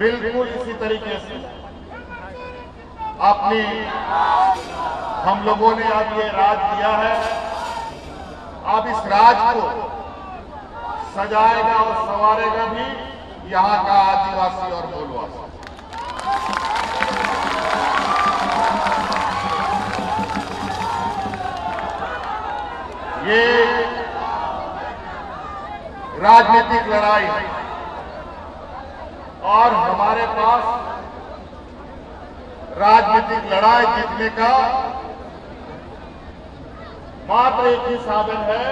बिल्कुल इसी तरीके से अपनी हम लोगों ने अब ये राज दिया है। अब इस राज को सजाएगा और संवारेगा भी यहाँ का आदिवासी और मूलवासी। ये राजनीतिक लड़ाई है और हमारे पास राजनीतिक लड़ाई जीतने का मात्र एक ही साधन है,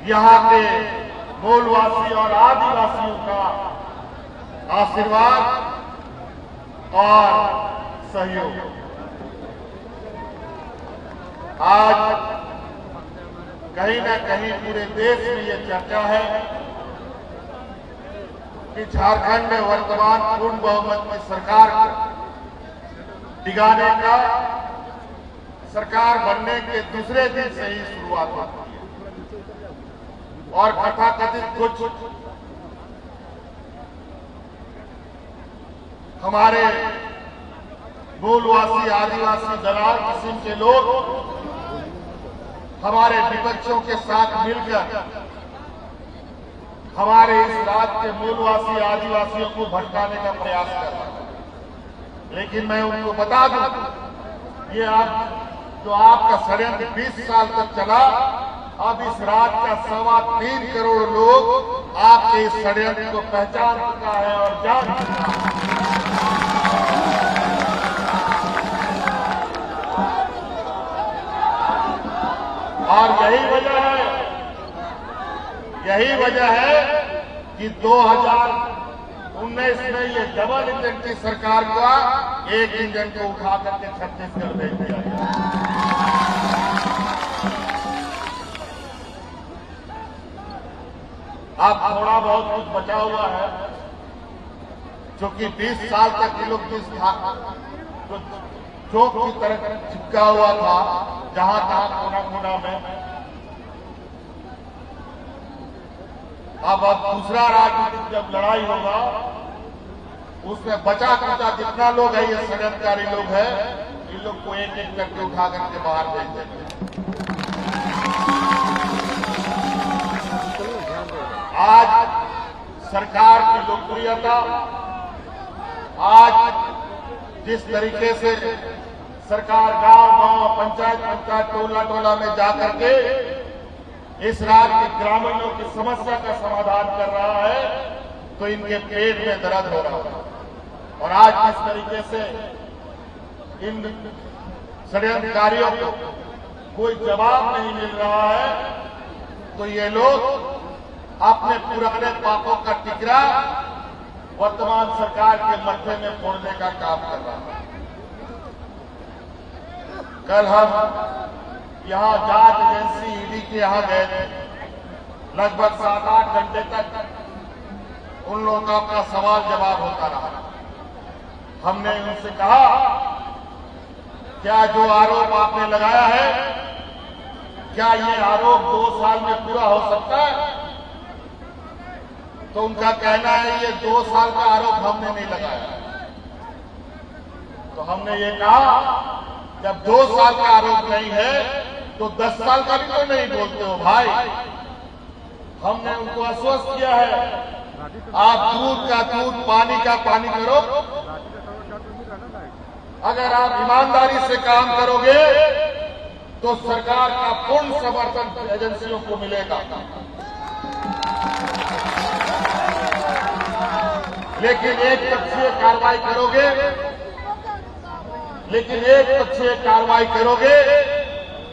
यहाँ के मूलवासी और आदिवासियों का आशीर्वाद और सहयोग। आज कहीं न कहीं पूरे देश में ये चर्चा है कि झारखंड में वर्तमान पूर्ण बहुमत की सरकार डिगाने का सरकार बनने के दूसरे दिन से ही शुरुआत होती है और कथाकथित कुछ हमारे मूलवासी आदिवासी दलाल किस्म के लोग हमारे विपक्षों के साथ मिलकर हमारे इस राज्य के मूलवासी आदिवासियों को भटकाने का प्रयास कर रहा है। लेकिन मैं उनको बता दूं, ये आप जो आपका षड्यंत्र 20 साल तक चला, अब इस राज्य का 3.25 करोड़ लोग आपके इस षड्यंत्र को पहचान चुका है और जान चुका है। और यही वजह है कि 2019 में ये डबल इंजन की सरकार का एक इंजन को उठा करके छत्तीसगढ़ भेज दिया गया। अब थोड़ा बहुत कुछ बचा हुआ है, क्योंकि 20 साल तक ये लोग जिस चौक की तरह चिपका हुआ था, जहां तहां कोना कोना में, अब दूसरा राजनीतिक जब लड़ाई होगा उसमें बचा खुचा जितना लोग है, ये षड्यंत्रकारी लोग है, इन लोग को एक एक करके उठा करके बाहर भेज देंगे। आज सरकार की लोकप्रियता, आज जिस तरीके से सरकार गांव-गांव, पंचायत टोला में जाकर के इस राज्य के ग्रामीणों की समस्या का समाधान कर रहा है, तो इनके पेट में दर्द हो रहा है। और आज जिस तरीके से इन षड्यंत्रकारियों को कोई जवाब नहीं मिल रहा है, तो ये लोग अपने पुराने पापों का टिकरा वर्तमान सरकार के मत्थे में फोड़ने का काम कर रहा है। कल हम यहां जांच एजेंसी ईडी के यहां गए थे, लगभग 7-8 घंटे तक उन लोगों का सवाल जवाब होता रहा। हमने उनसे कहा, क्या जो आरोप आपने लगाया है, क्या ये आरोप 2 साल में पूरा हो सकता है? तो उनका कहना है ये 2 साल का आरोप हमने नहीं लगाया। तो हमने ये कहा, जब 2 साल का आरोप नहीं है तो 10 साल का भी तो नहीं बोलते हो भाई। हमने उनको आश्वस्त किया है, आप दूध का दूध, पानी का पानी करो। अगर आप ईमानदारी से काम करोगे तो सरकार का पूर्ण समर्थन एजेंसियों को मिलेगा। लेकिन एक पक्षीय कार्रवाई करोगे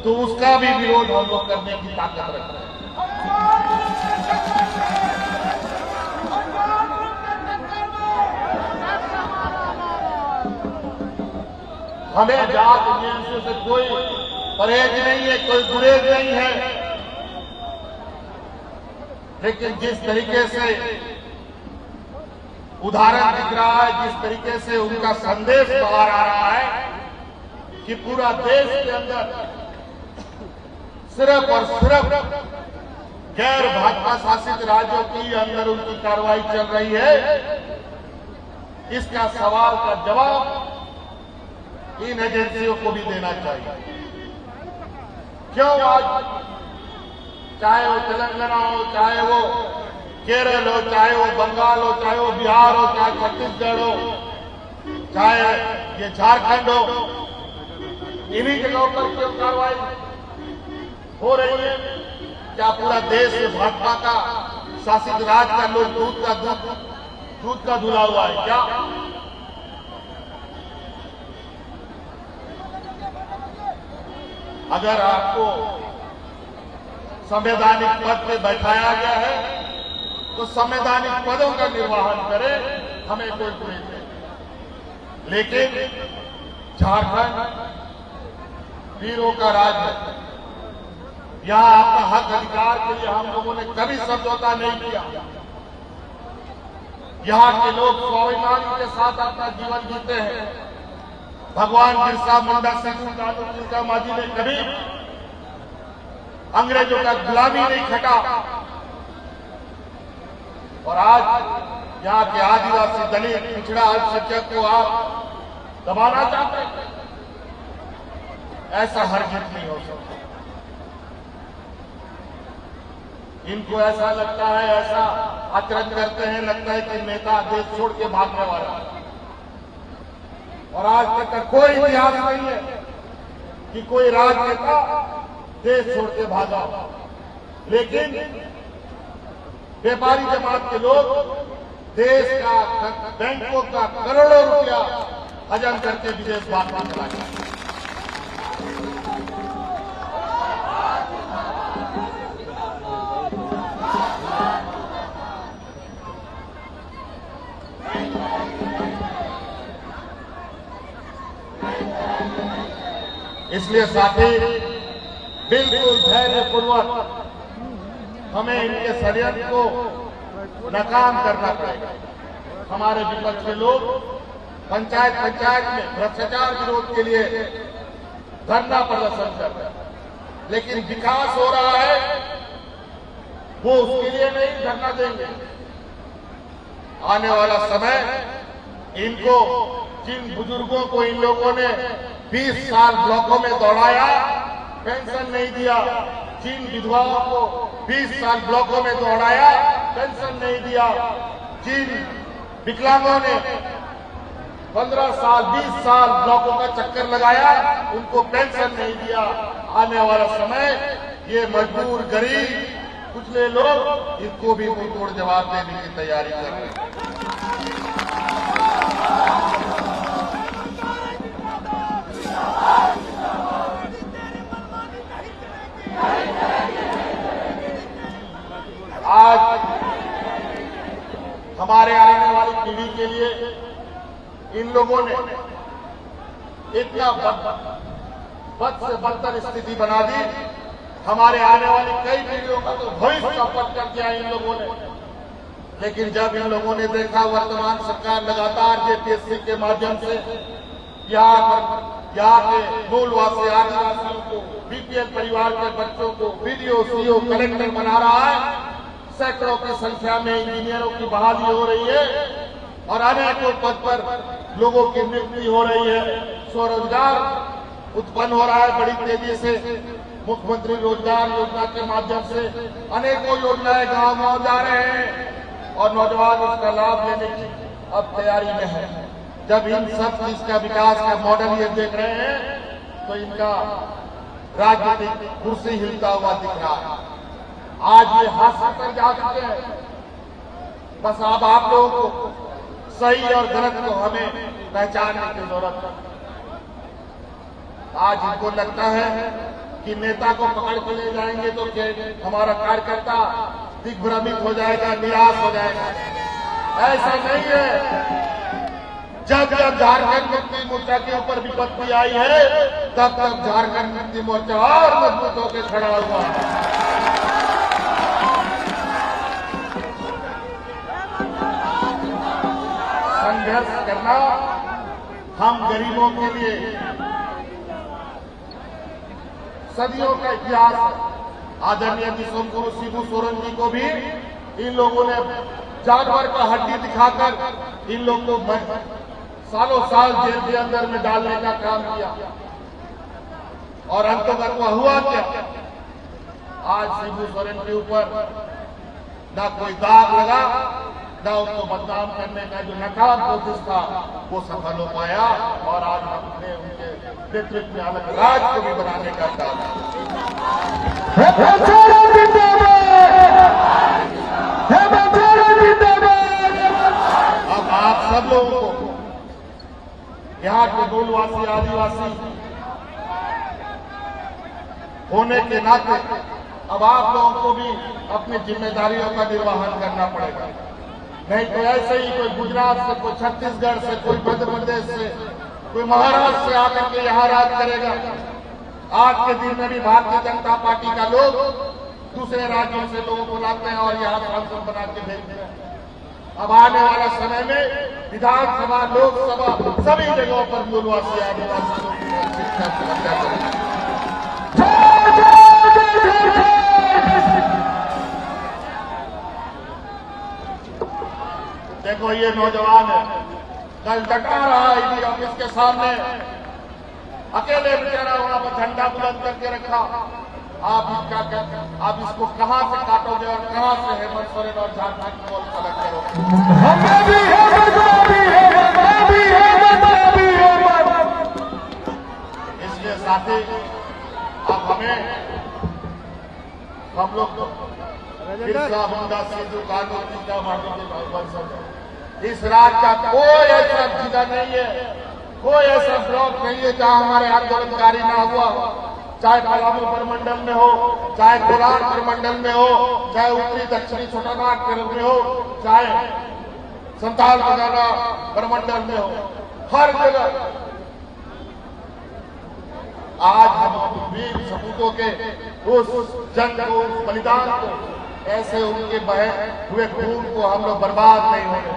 तो उसका भी विरोध हम लोग करने की ताकत रखते हैं। हमें जात एजेंसियों से कोई परहेज नहीं है, कोई गुरेज नहीं है, लेकिन जिस तरीके से उदाहरण दिख रहा है, जिस तरीके से उनका संदेश बाहर आ रहा है कि पूरा देश के अंदर सिर्फ और सिर्फ गैर भाजपा शासित राज्यों की अंदर उनकी कार्रवाई चल रही है, इसका सवाल का जवाब इन एजेंसियों को भी देना चाहिए। क्यों आज चाहे वो तेलंगाना हो, चाहे वो केरल हो, चाहे वो बंगाल हो, चाहे वो बिहार हो, चाहे छत्तीसगढ़ हो, चाहे ये झारखंड हो, इन्हीं जगहों पर क्यों कार्रवाई हो रही है? क्या पूरा देश भाजपा का शासित राज का लोग दूध का धुला हुआ है क्या? अगर आपको संवैधानिक पद पे बैठाया गया है तो संवैधानिक पदों का निर्वहन करे, हमें कोई बुराई नहीं। लेकिन झारखंड वीरों का राज्य है, यहां अपना हक अधिकार के लिए हम लोगों ने कभी समझौता नहीं किया। यहां के लोग स्वाभिमान के साथ अपना जीवन जीते हैं। भगवान बिरसा मुंडा, सिद्धू कानू तिलका मांझी ने कभी अंग्रेजों का गुलामी नहीं खटा। और आज यहां के आदिवासी, दलित, पिछड़ा, अल्पसंख्यक को आप दबाना चाहते हैं, ऐसा हरगिज नहीं हो सकता। इनको ऐसा लगता है, ऐसा आचरण करते हैं, लगता है कि नेता देश छोड़ के भागने वाला है। और आज तक का कोई इतिहास नहीं है कि कोई राजनेता देश छोड़ के भागा। लेकिन व्यापारी जमात के लोग देश का, बैंकों का करोड़ों रुपया हजम करके विदेश भागने चला गया। इसलिए साथी, बिल्कुल धैर्यपूर्वक हमें इनके षड्यंत्र को नाकाम करना पड़ेगा। हमारे विपक्ष के लोग पंचायत में भ्रष्टाचार विरोध के लिए धरना प्रदर्शन कर रहे हैं, लेकिन विकास हो रहा है वो उसके लिए नहीं धरना देंगे। आने वाला समय इनको, जिन बुजुर्गों को इन लोगों ने 20 साल ब्लॉकों में दौड़ाया, पेंशन नहीं दिया, जिन विधवाओं को 20 साल ब्लॉकों में दौड़ाया, पेंशन नहीं दिया, जिन विकलांगों ने 15 साल 20 साल ब्लॉकों का चक्कर लगाया, उनको पेंशन नहीं दिया। आने वाला समय ये मजदूर, गरीब, कुचले लोग, इनको भी मुंहतोड़ जवाब देने की तैयारी कर रहे हैं। आज हमारे आने वाली पीढ़ी के लिए इन लोगों ने इतना बद से बदतर स्थिति बना दी। हमारे आने वाली कई पीढ़ियों का तो भविष्य चौपट कर दिया इन लोगों ने। लेकिन जब इन लोगों ने देखा वर्तमान सरकार लगातार जेपीएससी के माध्यम से यहाँ के मूलवासी आदिवासियों को, बीपीएल परिवार के बच्चों को बीडीओ, सीओ, कलेक्टर बना रहा है, सैकड़ों की संख्या में इंजीनियरों की बहाली हो रही है और अनेकों पद पर लोगों की नियुक्ति हो रही है, स्वरोजगार उत्पन्न हो रहा है बड़ी तेजी से। मुख्यमंत्री रोजगार योजना के माध्यम से अनेकों योजनाएं गांव-गांव जा रहे हैं और नौजवान उसका लाभ लेने की अब तैयारी में है। जब इन सब चीज का विकास का मॉडल ये देख रहे हैं तो इनका राजनीतिक कुर्सी हिलता हुआ दिख रहा है। आज ये हासिल कर जा चुके हैं, बस अब आप लोगों को सही और गलत को हमें पहचानने की जरूरत है। आज इनको लगता है कि नेता को पकड़ के ले जाएंगे तो हमारा कार्यकर्ता दिग्भ्रमित हो जाएगा, निराश हो जाएगा। ऐसा नहीं है। जब जब झारखंड मुक्ति मोर्चा के ऊपर विपत्ति आई है, तब तब झारखंड मुक्ति मोर्चा और मजबूत होकर खड़ा हुआ है। संघर्ष करना हम गरीबों के लिए सदियों का इतिहास है। आदरणीय विश्वगुरु शिबू सोरेन जी को भी इन लोगों ने जानवर का हड्डी दिखाकर इन लोगों को सालों साल जेल के अंदर में डालने का काम किया। और अंततः हुआ क्या? आज शिबू सोरेन के ऊपर ना कोई दाग लगा, ना उनको बदनाम करने का जो नकाम कोशिश था वो सफल हो पाया। और आज हमने उनके नेतृत्व में अलग राज्य को भी बनाने का काम अब आप सब लोगों को, यहाँ के मूलवासी आदिवासी होने के नाते अब आप लोगों को भी अपनी जिम्मेदारियों का निर्वहन करना पड़ेगा। नहीं तो ऐसे ही कोई गुजरात से, कोई छत्तीसगढ़ से, कोई मध्य प्रदेश से, कोई महाराष्ट्र से आकर के यहाँ राज करेगा। आज के दिन में भी भारतीय जनता पार्टी का लोग दूसरे राज्यों से लोगों को लाते हैं और यहाँ सांसद बना के भेजते हैं। अब आने वाला समय में विधानसभा, लोकसभा सभी जगहों पर मूलवासी आदिवासी लोग शिक्षा समस्या करेंगे। देखो ये नौजवान है, कल डटा रहा ईडी ऑफिस के सामने, अकेले बेचारा वहां पर झंडा बुलंद करके रखा। आप इसको कहां से काटोगे और कहां से हेमंत सोरेन और झारखंड को अलग करोगे? इसलिए साथी अब हम लोग बिरसा मुंडा सिद्धू कानू टीका माटी के भाई, इस राज्य का कोई ऐसा जिला नहीं है, कोई ऐसा ब्लॉक नहीं है जहां हमारे आंदोलनकारी ना हुआ। चाहे पलामू प्रमंडल में हो, चाहे कोलार प्रमंडल में हो, चाहे उत्तरी दक्षिणी छोटानाग में हो, चाहे संताल बजाना प्रमंडल में हो, हर जगह आज हम वीर सपूतों के उस जंग को, उस बलिदान को, ऐसे उनके बहे हुए खून को हम लोग बर्बाद नहीं होंगे।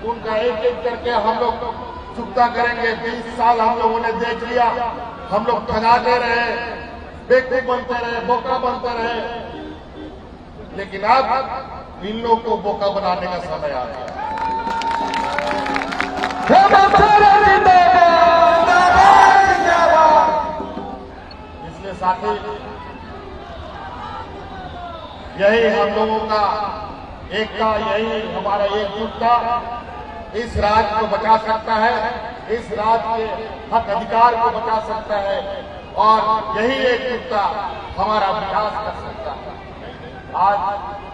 उनका एक एक करके हम लोग चुकता करेंगे। 20 साल हम लोगों ने देख लिया, हम लोग ठगाते रहे, बेवकूफ बनते रहे, बोका बनते रहे, लेकिन अब इन लोगों को बोका बनाने का समय आ गया। इसलिए साथी यही हम लोगों का एकता, यही हमारा एकजुटता इस राज्य को बचा सकता है, इस राज्य के हक अधिकार को बचा सकता है, और यही एकजुटता हमारा विकास कर सकता है। आज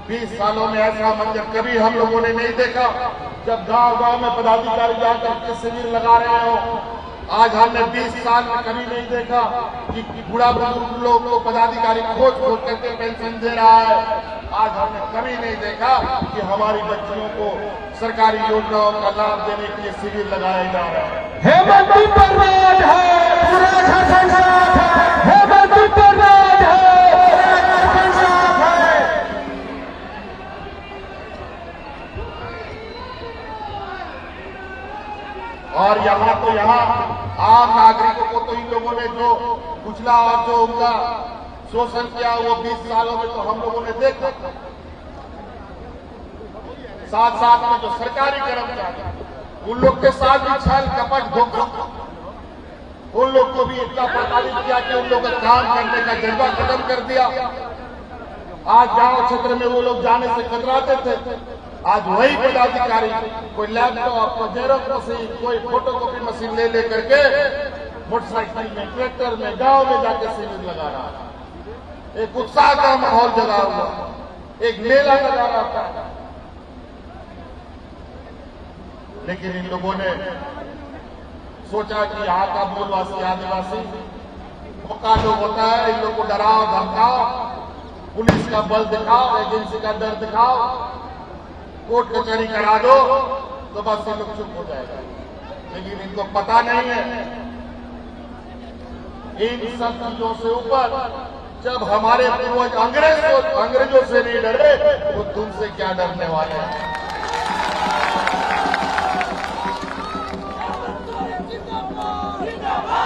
20 सालों में ऐसा मंजर कभी हम लोगों ने नहीं देखा, जब गांव-गांव में पदाधिकारी जाकर के शिविर लगा रहे हो। आज हमने 20 साल में कभी नहीं देखा कि बूढ़ा बुजुर्ग लोग को पदाधिकारी खोज करके पेंशन दे रहा है। आज हमने कभी नहीं देखा कि हमारी बच्चियों को सरकारी योजनाओं का लाभ देने के लिए शिविर लगाए जा रहे हैं। हेमंत पर राज है, पूरा शासन है, हेमंत पर राज है, पूरा शासन है। और यहाँ तो आम नागरिकों को तो इन लोगों ने जो कुचला और जो उनका शोषण किया वो 20 सालों में तो हम लोगों ने देखा। साथ साथ में जो सरकारी कर्मचारी, उन लोग के साथ भी छल कपट धोखा, उन लोग को भी इतना प्रताड़ित किया कि उन लोग का काम करने का जज्बा खत्म कर दिया। आज गांव क्षेत्र में वो लोग जाने से कतराते थे, आज वही पदाधिकारी कोई लैपटॉप, कोई जेरोक्स मशीन, कोई फोटोकॉपी मशीन ले लेकर के मोटरसाइकिल में, ट्रैक्टर में, गांव में जाकर शिविर लगा रहा है। एक उत्साह का माहौल जगा हुआ, एक मेला लगा रहा था। लेकिन इन लोगों ने सोचा कि यहाँ का मूलवासी आदिवासी मौका जो होता है, इन लोग को डराओ धमकाओ, पुलिस का बल दिखाओ, एजेंसी का डर दिखाओ, कोर्ट कचहरी करा दो तो बस ये लोग चुप हो जाएगा। लेकिन इनको पता नहीं है, इन सब चीजों से ऊपर जब हमारे पूर्वज अंग्रेजों से नहीं डरे तो तुमसे क्या डरने वाले हैं।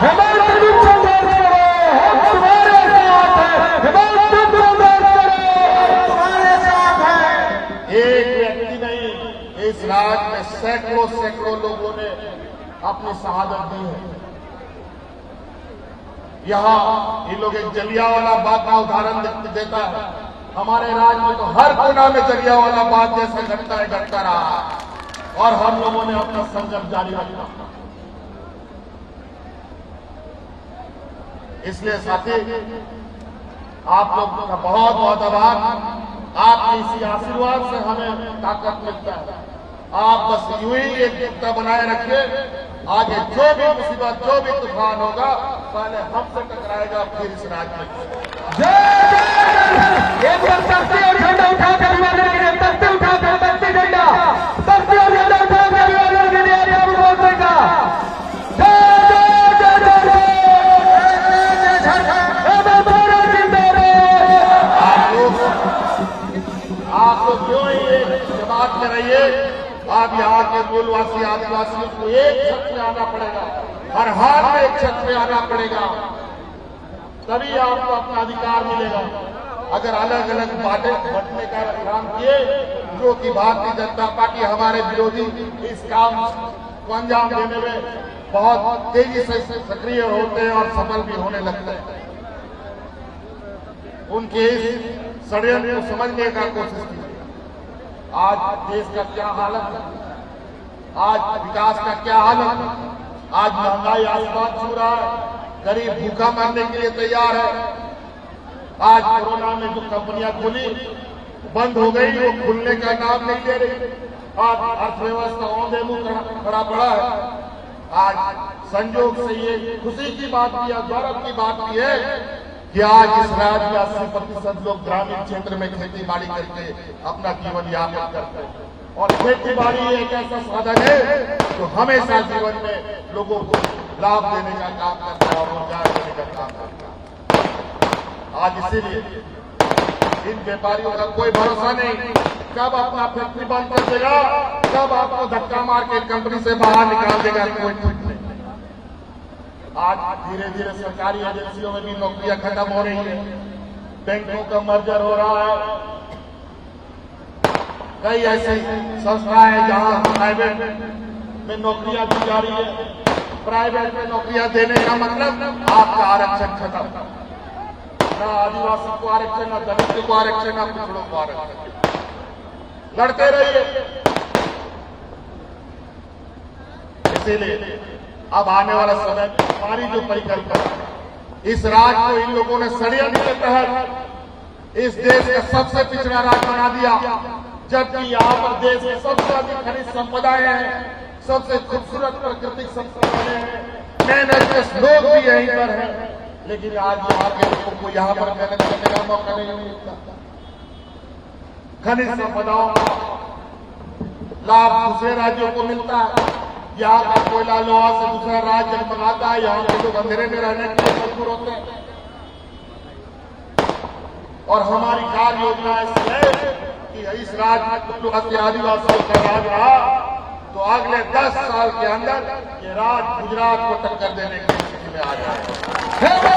हेमंत तुम्हारे साथ है, हेमंत इस राज्य में सैकड़ों सैकड़ों लोगों ने अपनी शहादत दी है। यहाँ ये लोग एक जलियांवाला बाग का उदाहरण देता है। हमारे राज्य में तो हर कोना में जलियांवाला बाग जैसा घटता है, घटता रहा और हम लोगों ने अपना संघर्ष जारी रखा। इसलिए साथी, आप लोगों का बहुत बहुत आभार। आपके इसी आशीर्वाद से हमें ताकत मिलता है। आप बस यूं ही एकजुटता बनाए रखिए। आगे जो भी मुसीबत, जो भी तूफान होगा, पहले हमसे टकराएगा, फिर इस राज्य में। एक बार तख्ती और झंडा उठाकर अभिवादन कीजिए। तख्ती उठाकर, तख्ती झंडा, तख्ती और झंडा उठाकर अभिवादन कीजिए। आप बोल देगा आप लोग क्यों ये जमात में रहिए। आप यहाँ के मूलवासी आदिवासियों को एक छत में आना पड़ेगा, हर हाल में एक छत में आना पड़ेगा, तभी आपको अपना अधिकार मिलेगा। अगर अलग अलग बातें बंटने का काम किए, जो कि भारतीय जनता पार्टी हमारे विरोधी इस काम को अंजाम देने में बहुत तेजी से सक्रिय होते हैं और सफल भी होने लगते हैं। उनके इस षड्यंत्र को समझने का कोशिश की। आज देश का क्या हालत है, आज विकास का क्या हालत है, आज महंगाई आसमान छू रहा है, गरीब भूखा मरने के लिए तैयार है। आज कोरोना में जो कंपनियां खुली बंद हो गई, वो खुलने का नाम नहीं ले रही। आज अर्थव्यवस्था औंधे मुंह खड़ा पड़ा है। आज संयोग से ये खुशी की बात भी है, गौरव की बात भी है कि आज इस राज्य में 80% लोग ग्रामीण क्षेत्र में खेती बाड़ी करके अपना जीवन यापन करते हैं। और खेती बाड़ी एक ऐसा साधन है जो हमेशा जीवन में लोगों को लाभ देने का काम करता है और रोजगार देने का काम करता है। आज इसीलिए इन व्यापारियों का कोई भरोसा नहीं, कब अपना फैक्ट्री बंद कर देगा, कब आपको धक्का मार के कंपनी से बाहर निकाल देगा, कोई ठीक नहीं। आज धीरे धीरे सरकारी एजेंसियों में भी नौकरियां खत्म हो रही है, बैंकों का मर्जर हो रहा है। कई ऐसी संस्थाएं हैं जहां प्राइवेट में नौकरियां दी जा रही है। प्राइवेट में नौकरियां देने का मतलब आपका आरक्षण खत्म, ना आदिवासी को आरक्षण, ना दलित को आरक्षण, ना पिछड़ों को आरक्षण। लड़ते रहिए। इसीलिए अब आने वाला समय हमारी जो परिकल्पना, इस राज्य को इन लोगों ने षड्यंत्र के तहत इस देश का सबसे पिछड़ा राज्य बना दिया, जबकि यहाँ पर देश में सबसे अधिक खनिज संपदाएं हैं, सबसे खूबसूरत प्राकृतिक संपदाएं हैं, मेहनत लोग भी यहीं पर हैं। लेकिन आज यहाँ के लोगों को यहाँ पर मेहनत करने का मौका नहीं मिलता। खनिज संपदाओं का लाभ दूसरे राज्यों को मिलता है। यहाँ का कोयला लोहा से दूसरा राज्य जगमगाता है, यहाँ के लोग अंधेरे में रहने के लिए मजबूर होते हैं। और हमारी कार्य योजना ऐसी है कि इस राज्य में आदिवासियों का राज रहा तो अगले 10 साल के अंदर ये राज्य गुजरात को टक्कर देने की स्थिति में आ जाए।